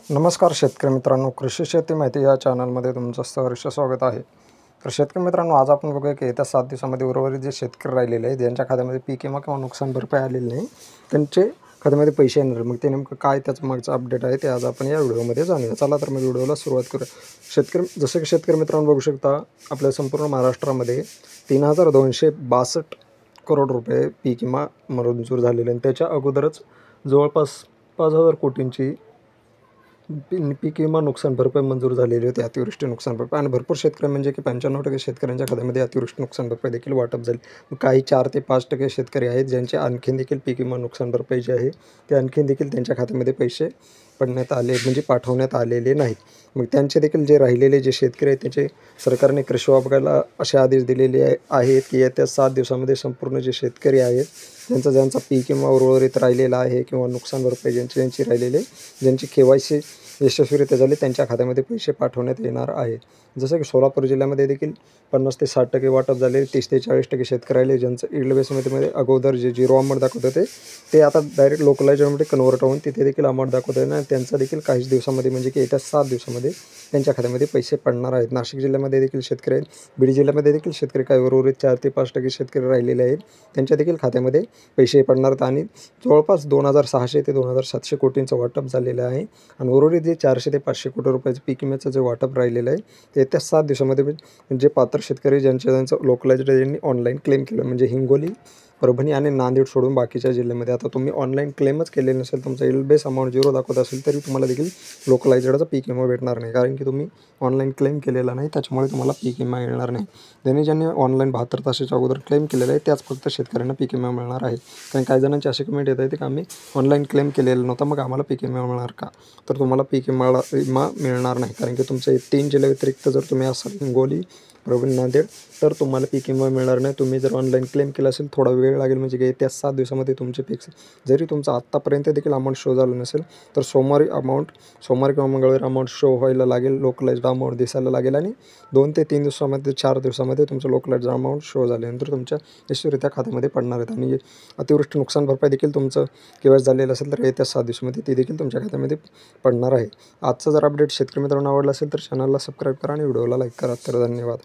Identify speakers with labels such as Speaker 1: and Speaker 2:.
Speaker 1: नमस्कार शेतकरी मित्रांनो, कृषी शेती माहिती या चॅनलमध्ये तुमचं सहर्ष स्वागत आहे। तर शेतकरी मित्रांनो, आज आपण बघूया की येत्या 7 दिवसामध्ये उर्वरित जे शेतकरी राहिलेले आहेत, ज्यांच्या खात्यामध्ये पीक विमा किंवा नुकसान भरपाई आलेली नाही, त्यांचे खात्यामध्ये पैसे येणार। मग ते नेमकं काय त्याचं मागचं अपडेट आहे ते आज आपण या व्हिडिओमध्ये जाणूया। चला तर मग व्हिडिओला सुरुवात करूया। जसं की शेतकरी मित्रांनो बघू शकता, आपल्या संपूर्ण महाराष्ट्रामध्ये 3262 करोड रुपये पीक विमा मंजूर झालेले आणि त्याच्या अगोदरच जवळपास 5000 कोटींची पीक विमा नुकसान भरपाई मंजूर झालेली होती, अतिवृष्टी नुकसान भरपाई। आणि भरपूर शेतकरी म्हणजे की 95% शेतकऱ्यांच्या खात्यामध्ये अतिवृष्टी नुकसान भरपाई देखील वाटप झाली। काही 4 ते 5% शेतकरी आहेत ज्यांचे आणखीन देखील पीक विमा नुकसान भरपाई जे आहे ते आणखीन देखील त्यांच्या खात्यामध्ये पैसे पडण्यात आले म्हणजे पाठवण्यात आलेले नाहीत। मग त्यांचे देखील जे राहिलेले जे शेतकरी आहेत त्याचे सरकारने कृषी विभागाला असे आदेश दिलेले आहेत की येत्या 7 दिवसामध्ये संपूर्ण जे शेतकरी आहेत ज्यांचा पीक विमा उर्वरित राहिलेला आहे किंवा नुकसान भरपाई ज्यांची राहिलेले, ज्यांची KYC यशस्वीरित्या झाली त्यांच्या खात्यामध्ये पैसे पाठवण्यात येणार आहे। जसं की सोलापूर जिल्ह्यामध्ये देखील 50 ते 60% वाटप झाले, 30 ते 40% शेतकरी राहिले ज्यांचं ईल्ड बेसमध्ये अगोदर जे 0 अमाऊंट दाखवत होते ते आता डायरेक्ट लोकलाईजमध्ये कन्वर्ट होऊन तिथे देखील अमाऊंट दाखवत आहे ना, त्यांचा देखील काहीच दिवसामध्ये म्हणजे की येत्या 7 दिवसामध्ये त्यांच्या खात्यामध्ये पैसे पडणार आहेत। नाशिक जिल्ह्यामध्ये देखील शेतकरी आहेत, बीड जिल्ह्यामध्ये देखील शेतकरी काही उर्वरित 4 ते 5% शेतकरी राहिलेले आहेत, त्यांच्या देखील खात्यामध्ये पैसे पडणार आहेत। आणि जवळपास 2600 ते 2700 कोटींचं वाटप झालेलं आहे। आणि उर्वरित जे 400 ते 500 कोटी रुपयाचं पीक विम्याचं जे वाटप राहिलेलं आहे ते येत्या 7 दिवसामध्ये म्हणजे पात्र शेतकरी ज्यांचं लोकलाइज्ड यांनी ऑनलाईन क्लेम केलं, म्हणजे हिंगोली, परभणी आणि नांदेड सोडून बाकीच्या जिल्ह्यामध्ये। आता तुम्ही ऑनलाईन क्लेमच केलेलं नसेल, तुमचा ईल्ड बेस अमाऊंट 0 दाखवत असेल तरी तुम्हाला देखील लोकलाइज्डचा पीक विमा भेटणार नाही, कारण की तुम्ही ऑनलाईन क्लेम केलेला नाही, त्याच्यामुळे तुम्हाला पीक विमा मिळणार नाही। ज्यांनी ऑनलाईन 72 तासाच्या अगोदर क्लेम केलेलं आहे त्याच फक्त शेतकऱ्यांना पीक विमा मिळणार आहे। कारण काही जणांची अशी कमेंट येत आहे की आम्ही ऑनलाईन क्लेम केलेला नव्हता, मग आम्हाला पीक विमा मिळणार का? तर तुम्हाला पीक विमा मिळणार नाही, कारण की तुमचे 3 जिल्ह्या व्यतिरिक्त जर तुम्ही असाल हिंगोली, परभणी, नांदेड, तर तुम्हाला पीक विमा मिळणार नाही। तुम्ही जर ऑनलाईन क्लेम केला असेल थोडा वेळ लागेल, म्हणजे की त्या 7 दिवसामध्ये तुमचे पीक जरी तुमचा आत्तापर्यंत देखील अमाऊंट शो झालं नसेल तर सोमवारी किंवा मंगळवारी अमाऊंट शो व्हायला लागेल, लोकलाइज्ड अमाऊंट दिसायला लागेल आणि 2 ते 3 दिवसामध्ये 4 दिवसामध्ये तुमचं लोकलाइज्ड अमाऊंट शो झाल्यानंतर तुमच्या यशस्वीरित्या खात्यामध्ये पडणार आहेत। आणि अतिवृष्टी नुकसान भरपाई देखील तुमचं KYC झालेलं असेल तर येत्या 7 दिवसामध्ये ती देखील तुमच्या खात्यामध्ये पडणार आहे। आजचा जर अपडेट शेतकरी मित्रांनो आवडला असेल तर चॅनलला सबस्क्राईब करा आणि व्हिडिओला लाईक करा। तर धन्यवाद।